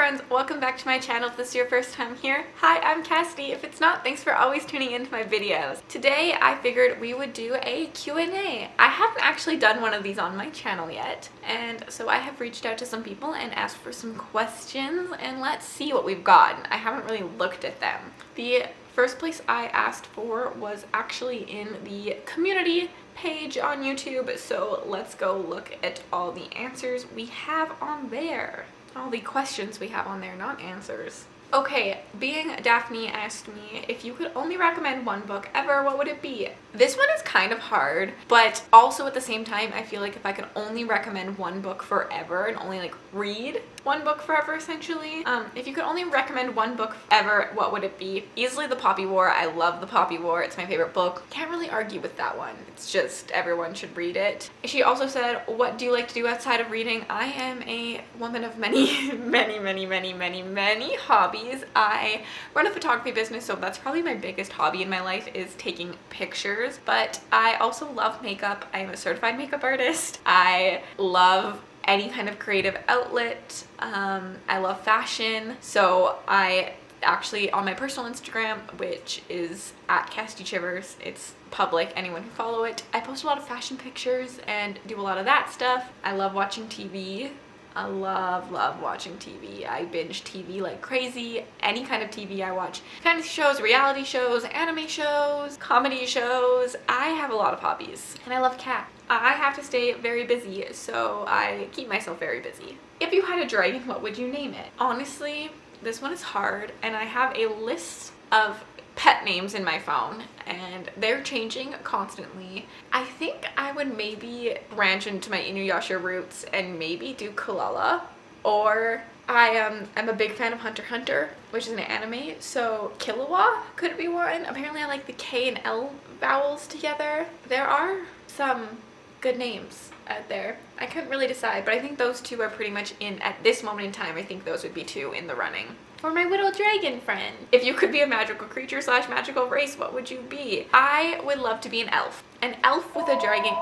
friends, welcome back to my channel if this is your first time here. Hi, I'm Cassidy. If it's not, thanks for always tuning into my videos. Today I figured we would do a Q&A. I haven't actually done one of these on my channel yet, and so I have reached out to some people and asked for some questions, and let's see what we've gotten. I haven't really looked at them. The first place I asked for was actually in the community page on YouTube, so let's go look at all the answers we have on there. All the questions we have on there, not answers. Okay, Being Daphne asked me, if you could only recommend one book ever, what would it be? This one is kind of hard, but also at the same time, I feel like if I could only recommend one book forever and only like read one book forever essentially, if you could only recommend one book ever, what would it be? Easily The Poppy War. I love The Poppy War. It's my favorite book. Can't really argue with that one. It's just everyone should read it. She also said, what do you like to do outside of reading? I am a woman of many, many hobbies. I run a photography business, so that's probably my biggest hobby in my life is taking pictures, but I also love makeup. I'm a certified makeup artist. I love any kind of creative outlet. I love fashion, so I actually, on my personal Instagram, which is at @CassidyChivers, it's public, anyone can follow it, I post a lot of fashion pictures and do a lot of that stuff. I love watching TV. I love watching TV. I binge TV like crazy. Any kind of TV I watch. Fantasy shows, reality shows, anime shows, comedy shows. I have a lot of hobbies. And I love cats. I have to stay very busy, so I keep myself very busy. If you had a dragon, what would you name it? Honestly, this one is hard, and I have a list of pet names in my phone and they're changing constantly. I think I would maybe branch into my Inuyasha roots and maybe do Kalala, or I am a big fan of Hunter x Hunter, which is an anime, so Killua could be one. Apparently I like the K and L vowels together. There are some good names out there. I couldn't really decide, but I think those two are pretty much in at this moment in time. I think those would be two in the running. For my little dragon friend, if you could be a magical creature / magical race, what would you be? I would love to be an elf. An elf with a dragon.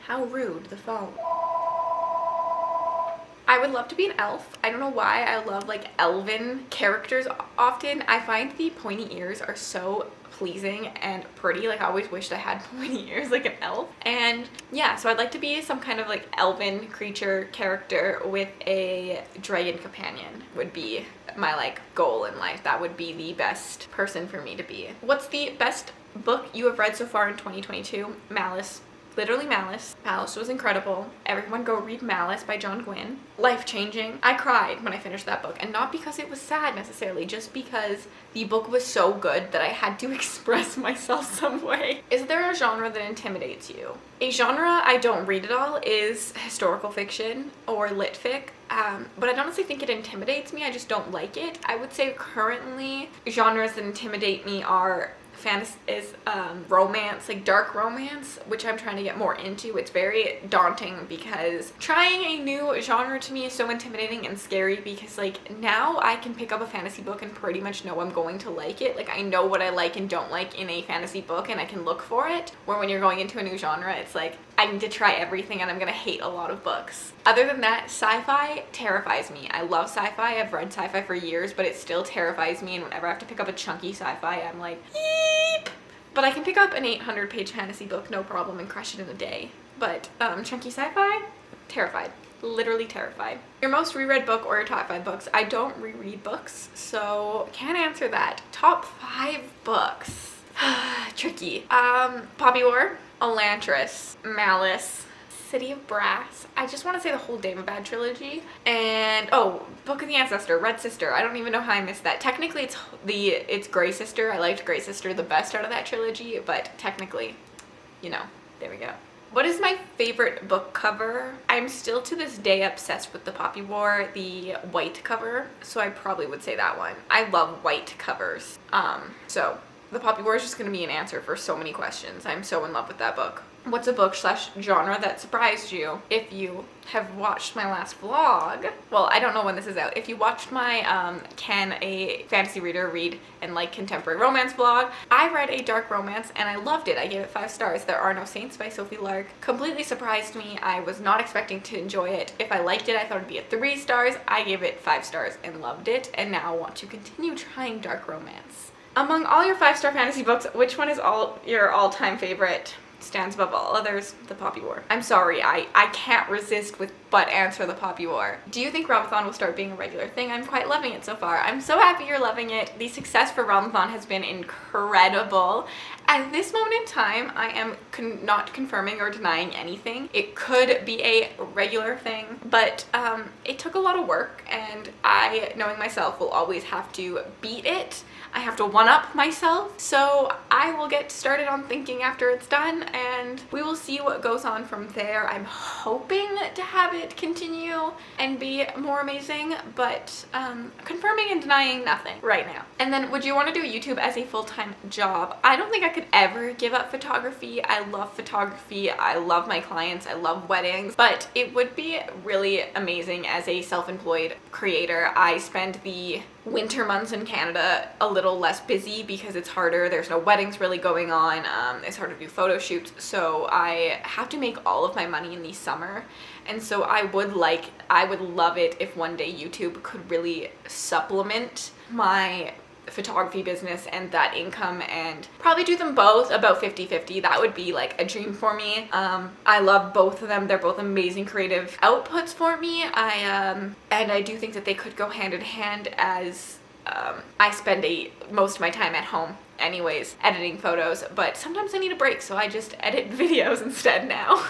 How rude, the phone. I would love to be an elf. I don't know why. I love like elven characters often. I find the pointy ears are so pleasing and pretty. Like I always wished I had pointy ears like an elf. And yeah, so I'd like to be some kind of like elven creature character with a dragon companion would be my like goal in life. That would be the best person for me to be. What's the best book you have read so far in 2022? Malice. Literally Malice. Malice was incredible. Everyone go read Malice by John Gwynne. Life-changing. I cried when I finished that book, and not because it was sad necessarily, just because the book was so good that I had to express myself some way. Is there a genre that intimidates you? A genre I don't read at all is historical fiction or lit fic. But I don't honestly think it intimidates me. I just don't like it. I would say currently genres that intimidate me are fantasy, romance, like dark romance, which I'm trying to get more into. It's very daunting because trying a new genre to me is so intimidating and scary, because like now I can pick up a fantasy book and pretty much know I'm going to like it. Like I know what I like and don't like in a fantasy book and I can look for it. Where when you're going into a new genre, it's like I need to try everything and I'm gonna hate a lot of books. Other than that, sci-fi terrifies me. I love sci-fi. I've read sci-fi for years, but it still terrifies me, and whenever I have to pick up a chunky sci-fi, I'm like, yeep! But I can pick up an 800-page fantasy book, no problem, and crush it in a day. But chunky sci-fi, terrified. Literally terrified. Your most reread book or your top 5 books? I don't reread books, so can't answer that. Top 5 books. Tricky. Poppy War, Elantris, Malice, City of Brass. I just want to say the whole Daemon trilogy. And oh, Book of the Ancestor, Red Sister. I don't even know how I missed that. Technically it's Grey Sister. I liked Grey Sister the best out of that trilogy, but technically, you know, there we go. What is my favorite book cover? I'm still to this day obsessed with the Poppy War, the white cover, so I probably would say that one. I love white covers. So the Poppy War is just going to be an answer for so many questions. I'm so in love with that book. what's a book slash genre that surprised you? If you have watched my last vlog, well, I don't know when this is out. If you watched my Can a Fantasy Reader Read and Like Contemporary Romance vlog, I read a dark romance and I loved it. I gave it 5 stars. There Are No Saints by Sophie Lark completely surprised me. I was not expecting to enjoy it. If I liked it, I thought it'd be a 3 stars. I gave it 5 stars and loved it, and now want to continue trying dark romance. Among all your 5-star fantasy books, which one is your all-time favorite? Stands above all others, The Poppy War. I'm sorry, I can't resist but answer The Poppy War. Do you think Realmathon will start being a regular thing? I'm quite loving it so far. I'm so happy you're loving it. The success for Realmathon has been incredible. At this moment in time, I am not confirming or denying anything. It could be a regular thing, but it took a lot of work, and I, knowing myself, will always have to beat it. I have to one-up myself, so I will get started on thinking after it's done, and we will see what goes on from there. I'm hoping to have it continue and be more amazing, but confirming and denying nothing right now. And then, would you want to do YouTube as a full-time job? I don't think I could ever give up photography. I love photography. I love my clients. I love weddings, but it would be really amazing as a self-employed creator. I spend the winter months in Canada a little less busy because it's harder. There's no weddings really going on. It's hard to do photo shoots, so I have to make all of my money in the summer. And so I would love it if one day YouTube could really supplement my photography business and that income, and probably do them both about 50-50. That would be like a dream for me. I love both of them. They're both amazing creative outputs for me. And I do think that they could go hand in hand, as I spend most of my time at home anyways editing photos, but sometimes I need a break, so I just edit videos instead now.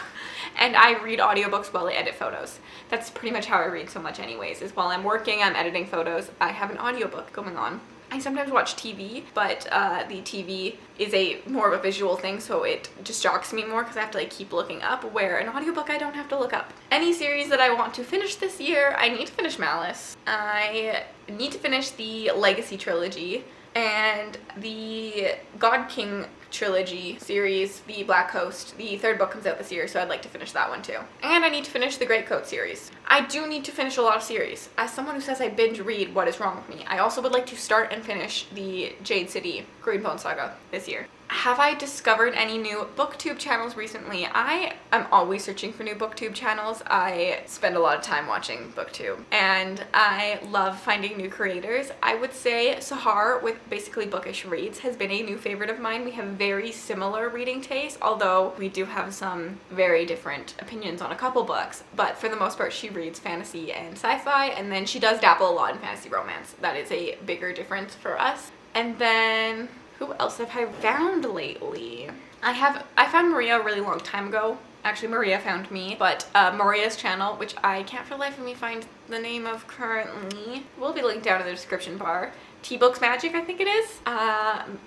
And I read audiobooks while I edit photos. That's pretty much how I read so much anyways, is while I'm working, I'm editing photos, I have an audiobook going on. I sometimes watch TV, but the TV is more of a visual thing, so it distracts me more because I have to keep looking up, where an audiobook I don't have to look up. Any series that I want to finish this year, I need to finish Malice. I need to finish the Legacy trilogy and the God King trilogy series, the Black Coast. The 3rd book comes out this year, so I'd like to finish that one too. And I need to finish the Great Coat series. I do need to finish a lot of series. As someone who says I binge read, what is wrong with me? I also would like to start and finish the Jade City Greenbone saga this year. Have I discovered any new booktube channels recently? I am always searching for new booktube channels. I spend a lot of time watching booktube, and I love finding new creators. I would say Sahar, with basically bookish reads, has been a new favorite of mine. We have very similar reading tastes, although we do have some very different opinions on a couple books, but for the most part she reads fantasy and sci-fi, and then she does dabble a lot in fantasy romance. That is a bigger difference for us. And then who else have I found lately? I found Maria a really long time ago. Actually, Maria found me, but Maria's channel, which I can't for the life of me find the name of currently, will be linked down in the description bar. T-Books Magic, I think it is.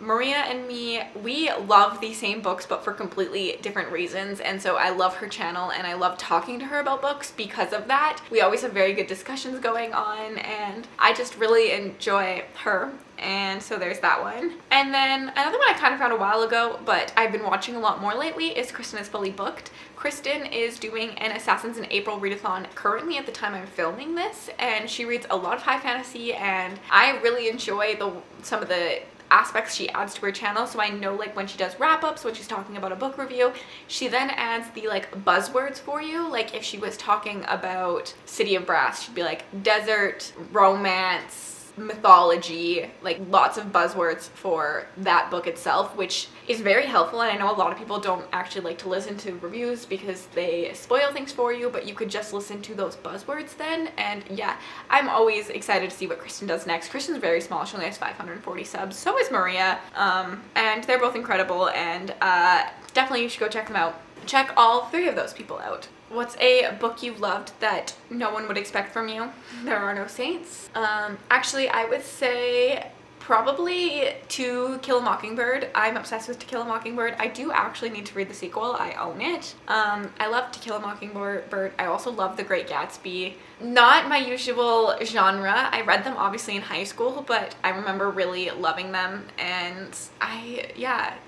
Maria and me, we love the same books, but for completely different reasons, and so I love her channel, and I love talking to her about books because of that. We always have very good discussions going on, and I just really enjoy her. And so there's that one. And then another one I kind of found a while ago, but I've been watching a lot more lately, is Kristen is Fully Booked. Kristen is doing an Assassins in April readathon currently at the time I'm filming this, and she reads a lot of high fantasy, and I really enjoy some of the aspects she adds to her channel. So I know when she does wrap-ups, when she's talking about a book review, she then adds the buzzwords for you. Like if she was talking about City of Brass, she'd be like desert, romance, mythology, lots of buzzwords for that book itself, which is very helpful. And I know a lot of people don't actually like to listen to reviews because they spoil things for you, but you could just listen to those buzzwords then. And yeah, I'm always excited to see what Kristen does next. Kristen's very small. She only has 540 subs. So is Maria. And they're both incredible, and definitely you should go check them out. Check all 3 of those people out. What's a book you loved that no one would expect from you? There Are No Saints. Actually, I would say Probably To Kill a Mockingbird. I'm obsessed with To Kill a Mockingbird. I do actually need to read the sequel. I own it. I love To Kill a Mockingbird. I also love The Great Gatsby. Not my usual genre. I read them obviously in high school, but I remember really loving them. And I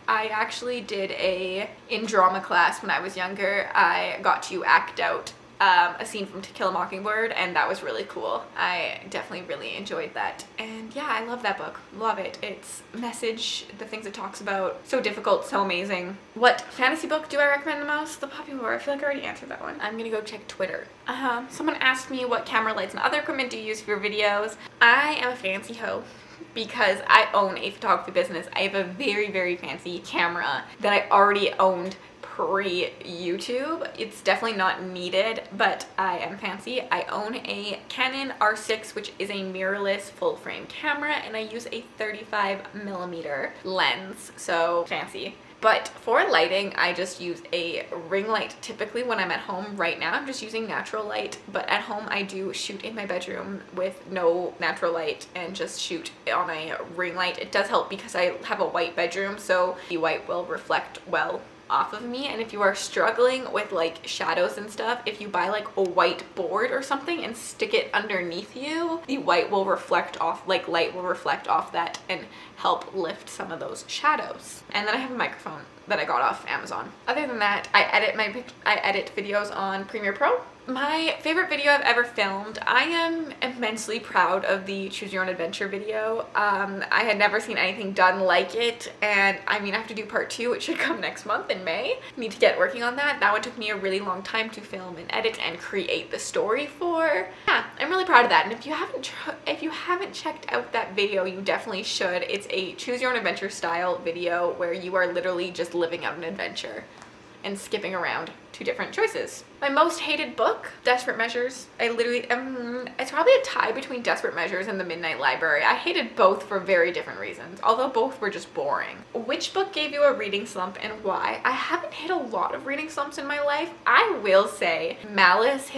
actually did in drama class when I was younger, I got to act out a scene from To Kill a Mockingbird, and that was really cool. I definitely really enjoyed that. And yeah, I love that book. Love it. Its message, the things it talks about, so difficult, so amazing. What fantasy book do I recommend the most? The Poppy War. I feel like I already answered that one. I'm gonna go check Twitter. Someone asked me what camera lights and other equipment do you use for your videos. I am a fancy hoe because I own a photography business. I have a very, very fancy camera that I already owned pre-YouTube. It's definitely not needed, but I am fancy. I own a Canon R6, which is a mirrorless full-frame camera, and I use a 35mm lens, so fancy. But for lighting, I just use a ring light typically when I'm at home. Right now I'm just using natural light, but at home I do shoot in my bedroom with no natural light and just shoot on a ring light. It does help because I have a white bedroom, so the white will reflect well off of me. And if you are struggling with like shadows and stuff, if you buy like a white board or something and stick it underneath you, the white will reflect off, like light will reflect off that and help lift some of those shadows. And then I have a microphone that I got off Amazon. Other than that, I edit videos on Premiere Pro. My favorite video I've ever filmed, I am immensely proud of the Choose Your Own Adventure video. I had never seen anything done like it, and I mean I have to do part 2. It should come next month in May. I need to get working on that. That one took me a really long time to film and edit and create the story for. Yeah, I'm really proud of that, and if you haven't checked out that video, you definitely should. It's a Choose Your Own Adventure style video where you are literally just living out an adventure and skipping around to different choices. My most hated book, Desperate Measures. I literally, it's probably a tie between Desperate Measures and The Midnight Library. I hated both for very different reasons, although both were just boring. Which book gave you a reading slump and why? I haven't hit a lot of reading slumps in my life. I will say Malice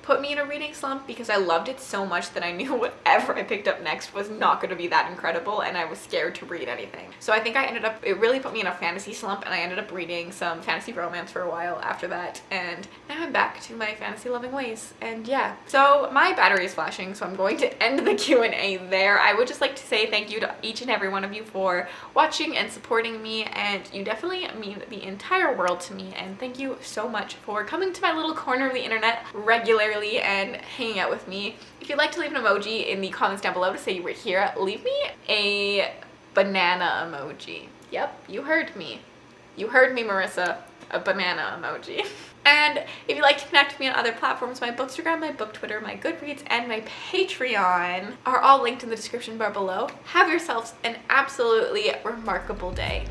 put me in a reading slump because I loved it so much that I knew whatever I picked up next was not going to be that incredible, and I was scared to read anything. So I think it really put me in a fantasy slump, and I ended up reading some fantasy romance for a while after that, and now I'm back to my fantasy loving ways. And yeah, so my battery is flashing, so I'm going to end the Q&A there. I would just like to say thank you to each and every one of you for watching and supporting me, and you definitely mean the entire world to me, and thank you so much for coming to my little corner of the internet regularly and hanging out with me. If you'd like to leave an emoji in the comments down below to say you were here, leave me a banana emoji. Yep, you heard me. You heard me, Marissa. A banana emoji. And if you'd like to connect with me on other platforms, my Bookstagram, my Book Twitter, my Goodreads, and my Patreon are all linked in the description bar below. Have yourselves an absolutely remarkable day.